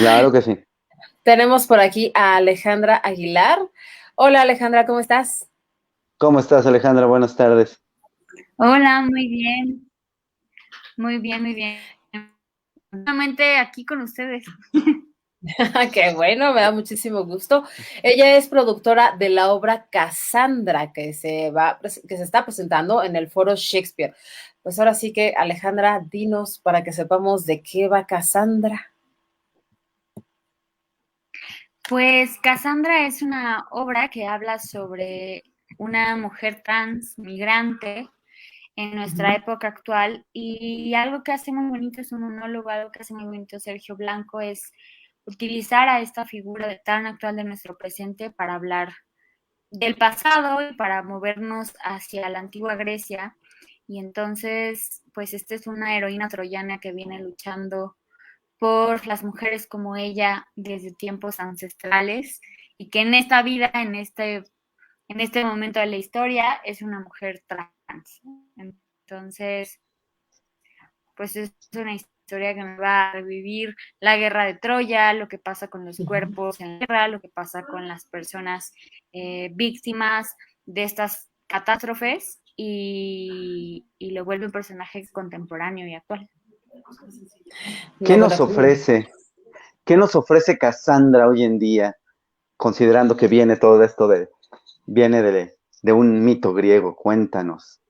Claro que sí. Tenemos por aquí a Alejandra Aguilar. Hola Alejandra, ¿cómo estás? ¿Cómo estás, Alejandra? Buenas tardes. Hola, muy bien, muy bien, muy bien. Nuevamente aquí con ustedes. Qué bueno, me da muchísimo gusto. Ella es productora de la obra Cassandra que se está presentando en el Foro Shakespeare. Pues ahora sí que Alejandra, dinos para que sepamos de qué va Cassandra. Pues Cassandra es una obra que habla sobre una mujer trans, migrante, en nuestra Ujú. época actual y algo que hace muy bonito es un monólogo, algo que hace muy bonito Sergio Blanco es utilizar a esta figura tan actual de nuestro presente para hablar del pasado y para movernos hacia la antigua Grecia. Y entonces, pues esta es una heroína troyana que viene luchando por las mujeres como ella desde tiempos ancestrales y que en esta vida, en este momento de la historia, es una mujer trans. Entonces, pues es una historia que me va a revivir la guerra de Troya, lo que pasa con los Ujú. cuerpos en la guerra, lo que pasa con las personas víctimas de estas catástrofes y lo vuelve un personaje contemporáneo y actual. ¿Qué No, bueno, nos ofrece? ¿Qué nos ofrece Cassandra hoy en día, considerando que viene todo esto viene de un mito griego? Cuéntanos.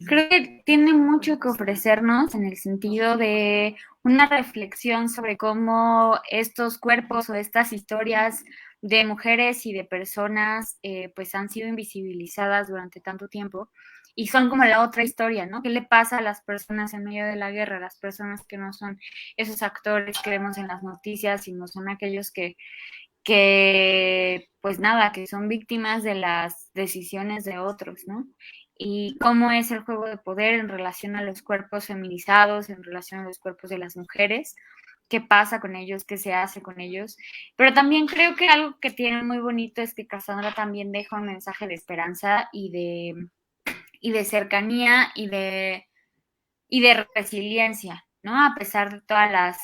Creo que tiene mucho que ofrecernos en el sentido de una reflexión sobre cómo estos cuerpos o estas historias de mujeres y de personas pues han sido invisibilizadas durante tanto tiempo y son como la otra historia, ¿no? ¿Qué le pasa a las personas en medio de la guerra, a las personas que no son esos actores que vemos en las noticias, sino son aquellos que pues nada, que son víctimas de las decisiones de otros, ¿no? Y cómo es el juego de poder en relación a los cuerpos feminizados, en relación a los cuerpos de las mujeres, qué pasa con ellos, qué se hace con ellos. Pero también creo que algo que tiene muy bonito es que Cassandra también deja un mensaje de esperanza y de cercanía y de resiliencia, ¿no? A pesar de todas las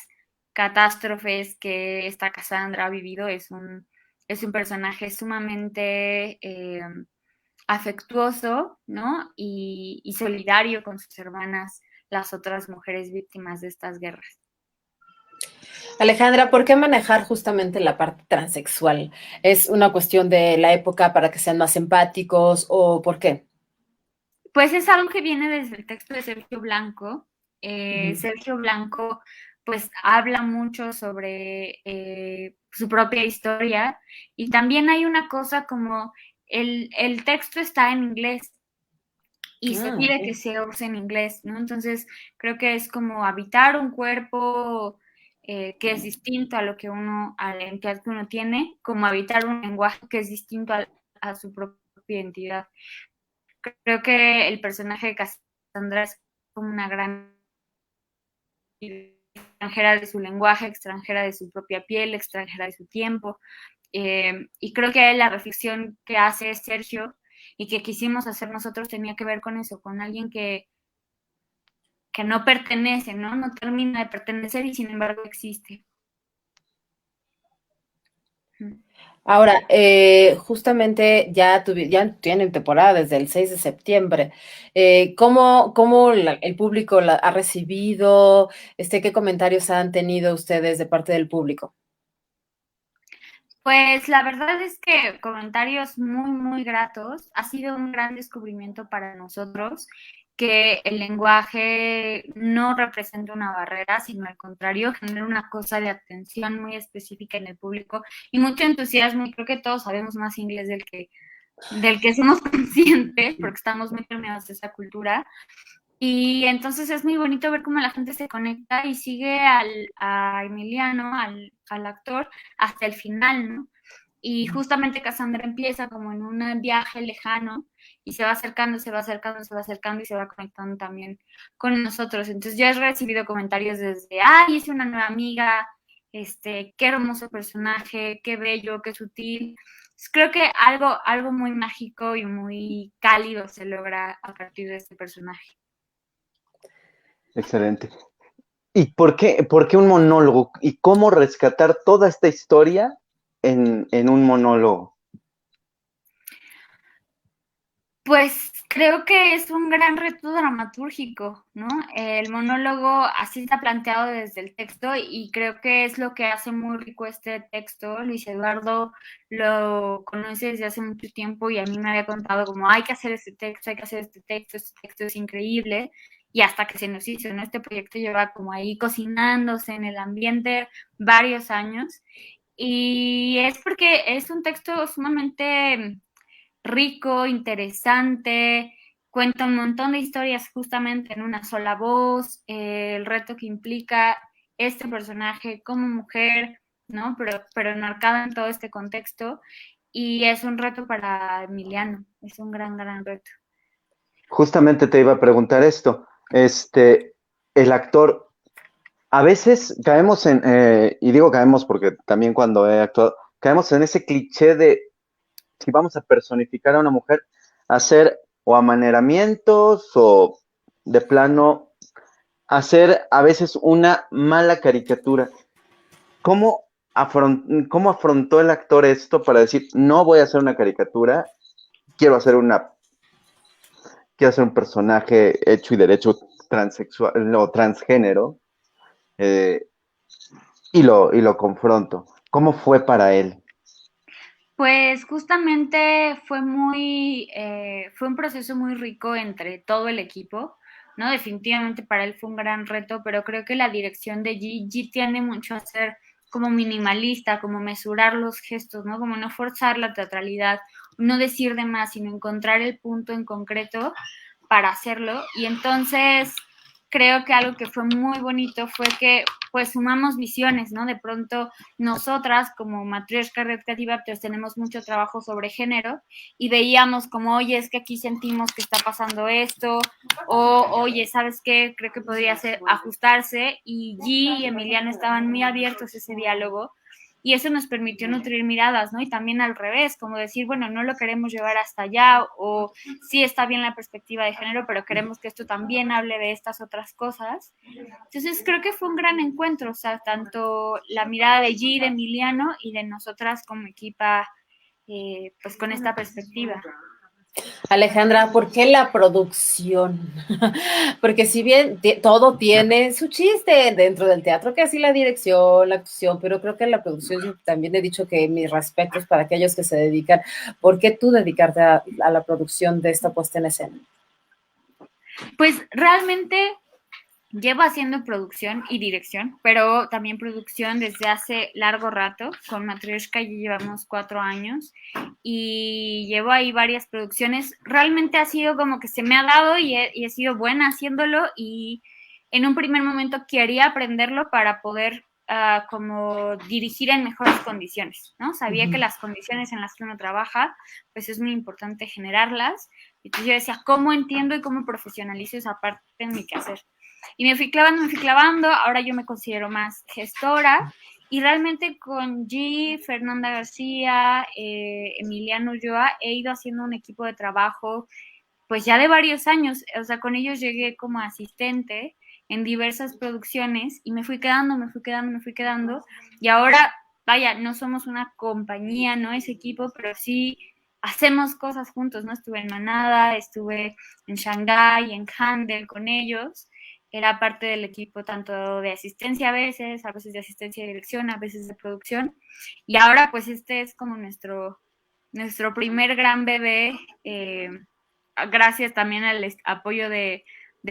catástrofes que esta Cassandra ha vivido, es un personaje sumamente afectuoso, ¿no? Y solidario con sus hermanas, las otras mujeres víctimas de estas guerras. Alejandra, ¿por qué manejar justamente la parte transexual? ¿Es una cuestión de la época para que sean más empáticos o por qué? Pues es algo que viene desde el texto de Sergio Blanco. Ujú. Sergio Blanco pues habla mucho sobre su propia historia y también hay una cosa como el texto está en inglés y se Ah, pide que ok. se use en inglés, ¿no? Entonces creo que es como habitar un cuerpo que es distinto a lo que uno, a la identidad que uno tiene, como habitar un lenguaje que es distinto a su propia identidad. Creo que el personaje de Cassandra es como una gran extranjera de su lenguaje, extranjera de su propia piel, extranjera de su tiempo. Y creo que la reflexión que hace Sergio y que quisimos hacer nosotros tenía que ver con eso, con alguien que no pertenece, ¿no? No termina de pertenecer y sin embargo existe. Ahora, justamente ya tienen temporada desde el 6 de septiembre. ¿Cómo el público la ha recibido? ¿Qué comentarios han tenido ustedes de parte del público? Pues la verdad es que comentarios muy, muy gratos. Ha sido un gran descubrimiento para nosotros que el lenguaje no representa una barrera, sino al contrario, genera una cosa de atención muy específica en el público y mucho entusiasmo. Y creo que todos sabemos más inglés del que somos conscientes, porque estamos muy permeados de esa cultura. Y entonces es muy bonito ver cómo la gente se conecta y sigue a Emiliano, al actor, hasta el final, ¿no? Y justamente Cassandra empieza como en un viaje lejano y se va acercando, se va acercando, se va acercando y se va conectando también con nosotros. Entonces yo he recibido comentarios desde, ay, hice una nueva amiga, qué hermoso personaje, qué bello, qué sutil. Creo que algo muy mágico y muy cálido se logra a partir de este personaje. Excelente. ¿Y por qué un monólogo? ¿Y cómo rescatar toda esta historia en un monólogo? Pues creo que es un gran reto dramatúrgico, ¿no? El monólogo así está planteado desde el texto y creo que es lo que hace muy rico este texto. Luis Eduardo lo conoce desde hace mucho tiempo y a mí me había contado como hay que hacer este texto es increíble y hasta que se nos hizo, ¿no? Este proyecto lleva como ahí cocinándose en el ambiente varios años y es porque es un texto sumamente rico, interesante, cuenta un montón de historias justamente en una sola voz, el reto que implica este personaje como mujer, ¿no? Pero enmarcada en todo este contexto y es un reto para Emiliano, es un gran, gran reto. Justamente te iba a preguntar esto. El actor, a veces caemos y digo caemos porque también cuando he actuado, caemos en ese cliché de si vamos a personificar a una mujer, hacer o amanieramientos o de plano hacer a veces una mala caricatura. ¿Cómo afrontó el actor esto para decir, no voy a hacer una caricatura, quiero hacer quiero hacer un personaje hecho y derecho transexual o transgénero, eh, y lo confronto? ¿Cómo fue para él? Pues justamente fue un proceso muy rico entre todo el equipo, ¿no? Definitivamente para él fue un gran reto, pero creo que la dirección de G tiene mucho a ser como minimalista, como mesurar los gestos, ¿no? Como no forzar la teatralidad, no decir de más, sino encontrar el punto en concreto para hacerlo. Y entonces creo que algo que fue muy bonito fue que pues sumamos visiones, ¿no? De pronto nosotras como Matryoshka Red Creative pues tenemos mucho trabajo sobre género y veíamos como, oye, es que aquí sentimos que está pasando esto, o oye, ¿sabes qué? Creo que podría ser ajustarse y G y Emiliano estaban muy abiertos a ese diálogo y eso nos permitió nutrir miradas, ¿no? Y también al revés, como decir, bueno, no lo queremos llevar hasta allá o sí está bien la perspectiva de género, pero queremos que esto también hable de estas otras cosas. Entonces creo que fue un gran encuentro, o sea, tanto la mirada de G, de Emiliano y de nosotras como equipa, pues con esta perspectiva. Alejandra, ¿por qué la producción? Porque si bien todo tiene su chiste dentro del teatro, que así la dirección, la actuación, pero creo que la producción, yo también he dicho que mis respetos para aquellos que se dedican. ¿Por qué tú dedicarte a la producción de esta puesta en escena? Pues realmente llevo haciendo producción y dirección, pero también producción desde hace largo rato. Con Matryoshka ya llevamos 4 años y llevo ahí varias producciones. Realmente ha sido como que se me ha dado y he sido buena haciéndolo y en un primer momento quería aprenderlo para poder como dirigir en mejores condiciones, ¿no? Sabía que las condiciones en las que uno trabaja, pues es muy importante generarlas. Entonces yo decía, ¿cómo entiendo y cómo profesionalizo esa parte en mi quehacer? Y me fui clavando, ahora yo me considero más gestora y realmente con G, Fernanda García, Emiliano Ulloa, he ido haciendo un equipo de trabajo pues ya de varios años, o sea, con ellos llegué como asistente en diversas producciones y me fui quedando y ahora, vaya, no somos una compañía, ¿no? Ese equipo, pero sí hacemos cosas juntos, ¿no? Estuve en Manada, estuve en Shanghái, en Handel con ellos, era parte del equipo tanto de asistencia a veces de asistencia de dirección, a veces de producción, y ahora pues este es como nuestro primer gran bebé, gracias también al apoyo de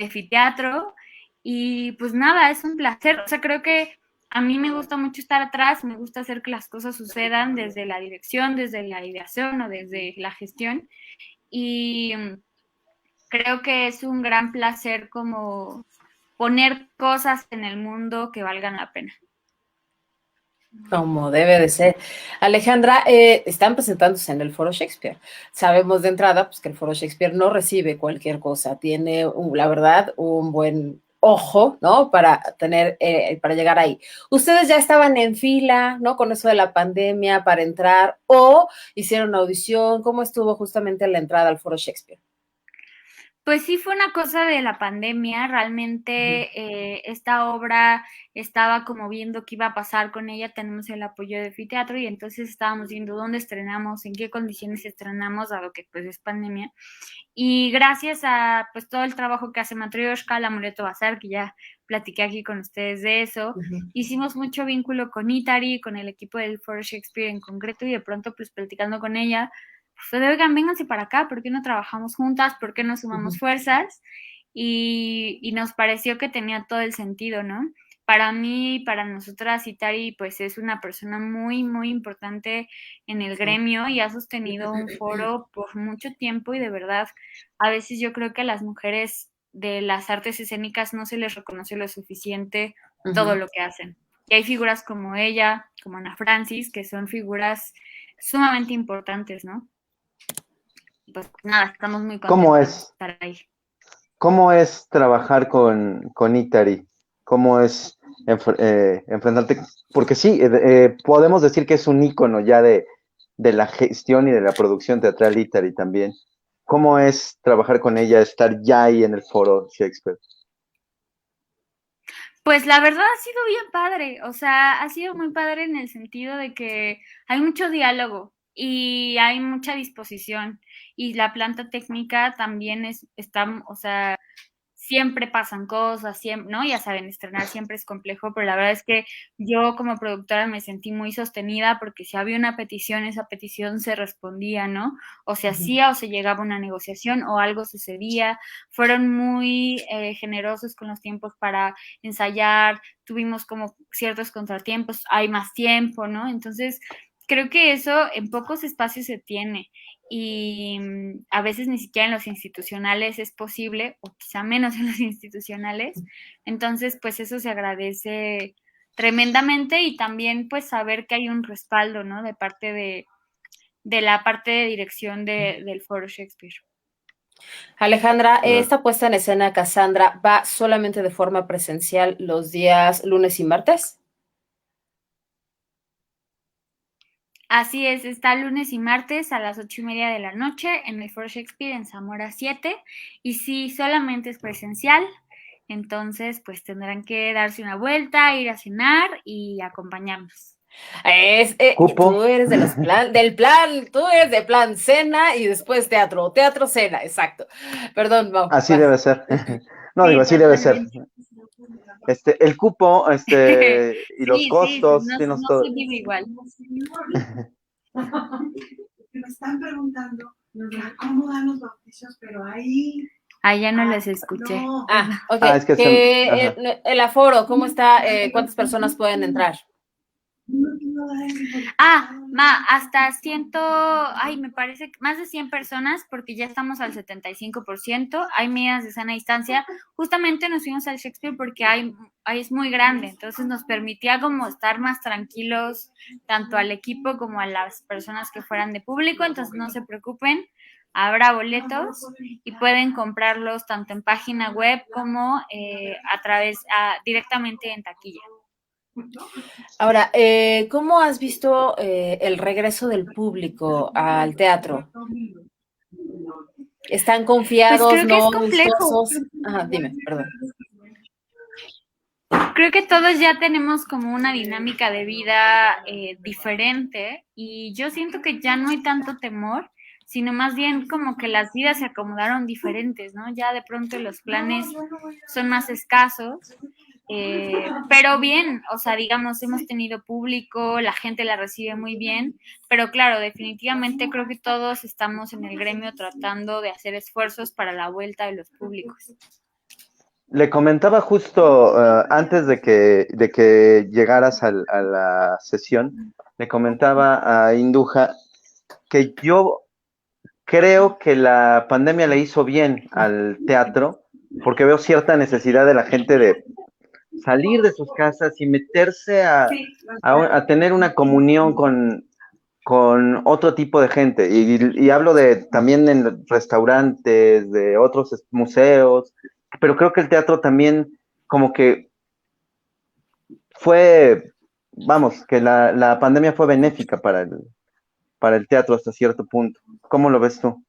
Fiteatro, y pues nada, es un placer, o sea, creo que a mí me gusta mucho estar atrás, me gusta hacer que las cosas sucedan desde la dirección, desde la ideación o desde la gestión, y creo que es un gran placer como poner cosas en el mundo que valgan la pena. Como debe de ser. Alejandra, están presentándose en el Foro Shakespeare. Sabemos de entrada pues, que el Foro Shakespeare no recibe cualquier cosa, tiene, la verdad, un buen ojo, ¿no? Para tener, para llegar ahí. Ustedes ya estaban en fila, ¿no? Con eso de la pandemia para entrar o hicieron audición. ¿Cómo estuvo justamente la entrada al Foro Shakespeare? Pues sí, fue una cosa de la pandemia. Realmente esta obra estaba como viendo qué iba a pasar con ella. Tenemos el apoyo de Fiteatro y entonces estábamos viendo dónde estrenamos, en qué condiciones estrenamos, dado que pues es pandemia. Y gracias a pues todo el trabajo que hace Matryoshka, la Amuleto Bazar, que ya platiqué aquí con ustedes de eso, hicimos mucho vínculo con Itari, con el equipo del Foro Shakespeare en concreto, y de pronto pues platicando con ella, pues oigan, vénganse para acá, ¿por qué no trabajamos juntas? ¿Por qué no sumamos fuerzas? Y nos pareció que tenía todo el sentido, ¿no? Para mí, para nosotras, Itari, pues es una persona muy, muy importante en el gremio y ha sostenido un foro por mucho tiempo y de verdad, a veces yo creo que a las mujeres de las artes escénicas no se les reconoce lo suficiente todo lo que hacen. Y hay figuras como ella, como Ana Francis, que son figuras sumamente importantes, ¿no? Pues nada, estamos muy ¿Cómo contentas de es? estar ahí. ¿Cómo es trabajar con Itari? ¿Cómo es enfrentarte? Porque sí, podemos decir que es un ícono ya de la gestión y de la producción teatral Itari también. ¿Cómo es trabajar con ella, estar ya ahí en el foro Shakespeare? Pues la verdad ha sido bien padre, o sea, ha sido muy padre en el sentido de que hay mucho diálogo y hay mucha disposición y la planta técnica también está, o sea, siempre pasan cosas, siempre, ¿no? Ya saben, estrenar siempre es complejo, pero la verdad es que yo como productora me sentí muy sostenida porque si había una petición, esa petición se respondía, ¿no? O se hacía o se llegaba a una negociación o algo sucedía. Fueron muy generosos con los tiempos para ensayar, tuvimos como ciertos contratiempos, hay más tiempo, ¿no? Entonces, creo que eso en pocos espacios se tiene y a veces ni siquiera en los institucionales es posible, o quizá menos en los institucionales. Entonces, pues eso se agradece tremendamente y también pues saber que hay un respaldo, ¿no? De parte de la parte de dirección del Foro Shakespeare. Alejandra, esta puesta en escena Cassandra va solamente de forma presencial los días lunes y martes. Así es, está lunes y martes a las 8:30 de la noche en el Foro Shakespeare en Zamora 7. Y si solamente es presencial, entonces pues tendrán que darse una vuelta, ir a cenar y acompañarnos. Tú ¿Cupo? eres de del plan, tú eres de plan cena y después teatro, teatro cena, exacto. Perdón, Mau, Así vas. debe ser. No, digo, Sí, así debe ser. totalmente. El cupo, y los Sí, sí, pues costos, no, dinos no todo. se vive igual. Me están preguntando cómo dan los bautizos, pero ahí. Ah, ya no les escuché. No. Ok. Es que ajá. El aforo, ¿cómo está? ¿Cuántas personas pueden entrar? Hasta me parece que más de 100 personas, porque ya estamos al 75%. Hay medidas de sana distancia. Justamente nos fuimos al Shakespeare porque es muy grande, entonces nos permitía como estar más tranquilos, tanto al equipo como a las personas que fueran de público, entonces no se preocupen. Habrá boletos y pueden comprarlos tanto en página web como directamente en taquilla. Ahora, ¿cómo has visto el regreso del público al teatro? ¿Están Pues confiados, creo que es no, complejo. gustosos? Ajá, dime, perdón. Creo que todos ya tenemos como una dinámica de vida diferente y yo siento que ya no hay tanto temor, sino más bien como que las vidas se acomodaron diferentes, ¿no? Ya de pronto los planes son más escasos, pero bien, o sea, digamos, hemos tenido público, la gente la recibe muy bien, pero claro, definitivamente creo que todos estamos en el gremio tratando de hacer esfuerzos para la vuelta de los públicos. Le comentaba justo antes de que llegaras a la sesión, le comentaba a Induja que yo creo que la pandemia le hizo bien al teatro, porque veo cierta necesidad de la gente de salir de sus casas y meterse a tener una comunión con otro tipo de gente. Y hablo también en restaurantes, de otros museos, pero creo que el teatro también como que fue, vamos, que la pandemia fue benéfica para el teatro hasta cierto punto. ¿Cómo lo ves tú?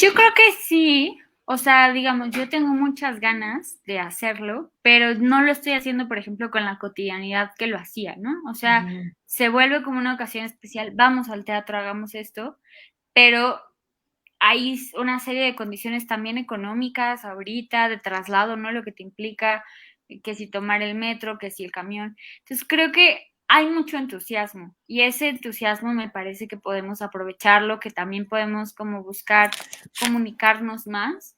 Yo creo que sí, o sea, digamos, yo tengo muchas ganas de hacerlo, pero no lo estoy haciendo, por ejemplo, con la cotidianidad que lo hacía, ¿no? O sea, Ujú. se vuelve como una ocasión especial, vamos al teatro, hagamos esto, pero hay una serie de condiciones también económicas ahorita, de traslado, ¿no? Lo que te implica, que si tomar el metro, que si el camión. Entonces creo que hay mucho entusiasmo y ese entusiasmo me parece que podemos aprovecharlo, que también podemos como buscar comunicarnos más.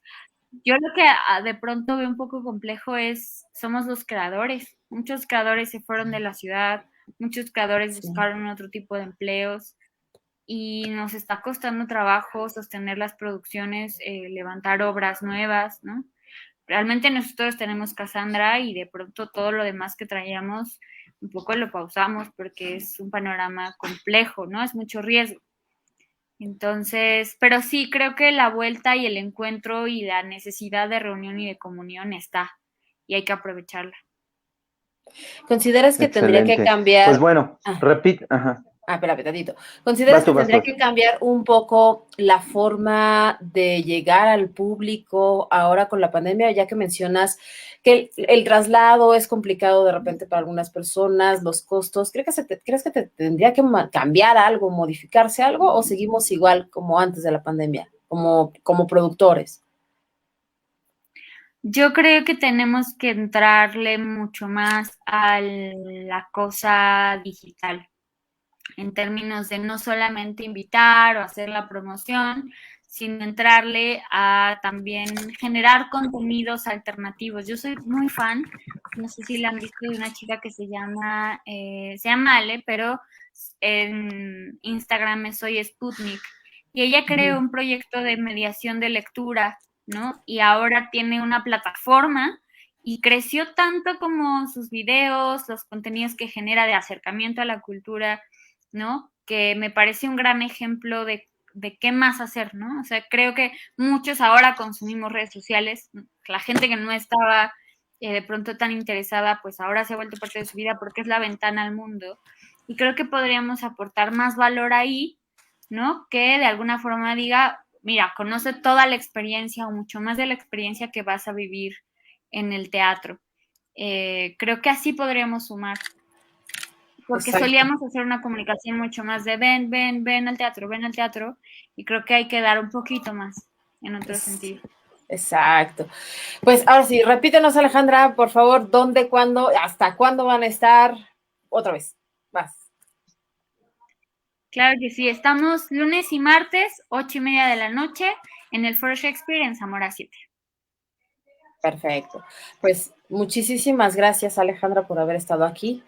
Yo lo que de pronto veo un poco complejo es, somos los creadores. Muchos creadores se fueron de la ciudad, muchos creadores Sí. buscaron otro tipo de empleos y nos está costando trabajo sostener las producciones, levantar obras nuevas, ¿no? Realmente nosotros tenemos Cassandra y de pronto todo lo demás que traíamos un poco lo pausamos porque es un panorama complejo, ¿no? Es mucho riesgo. Entonces, pero sí, creo que la vuelta y el encuentro y la necesidad de reunión y de comunión está y hay que aprovecharla. ¿Consideras que tendría que Excelente. Pues cambiar? bueno, repite, ajá, Espérame tantito. ¿Consideras que vas tendría tú. que cambiar un poco la forma de llegar al público ahora con la pandemia, ya que mencionas que el traslado es complicado de repente para algunas personas, los costos? ¿Crees que te tendría que cambiar algo, modificarse algo, o seguimos igual como antes de la pandemia, como productores? Yo creo que tenemos que entrarle mucho más a la cosa digital, en términos de no solamente invitar o hacer la promoción, sino entrarle a también generar contenidos alternativos. Yo soy muy fan, no sé si la han visto, de una chica que se llama Ale, pero en Instagram soy Sputnik, y ella creó un proyecto de mediación de lectura, ¿no? Y ahora tiene una plataforma y creció tanto como sus videos, los contenidos que genera de acercamiento a la cultura, ¿no? Que me parece un gran ejemplo de qué más hacer, ¿no? O sea, creo que muchos ahora consumimos redes sociales, la gente que no estaba de pronto tan interesada, pues ahora se ha vuelto parte de su vida porque es la ventana al mundo. Y creo que podríamos aportar más valor ahí, ¿no? Que de alguna forma diga, mira, conoce toda la experiencia o mucho más de la experiencia que vas a vivir en el teatro. Creo que así podríamos sumar, porque Exacto. solíamos hacer una comunicación mucho más de ven al teatro, y creo que hay que dar un poquito más en otro sentido. Exacto. Pues ahora sí, repítenos, Alejandra, por favor, dónde, cuándo, hasta cuándo van a estar. Otra vez, vas. Claro que sí, estamos lunes y martes, 8:30 de la noche, en el Foro Shakespeare en Zamora 7. Perfecto. Pues muchísimas gracias, Alejandra, por haber estado aquí.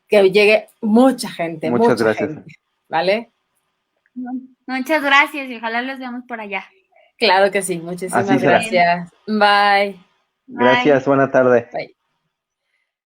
Que llegue Muchas mucha gracias. gente, ¿vale? Muchas gracias y ojalá los veamos por allá. Claro que sí, Así muchísimas será. gracias. Bye. Bye. Gracias, buena tarde. Bye.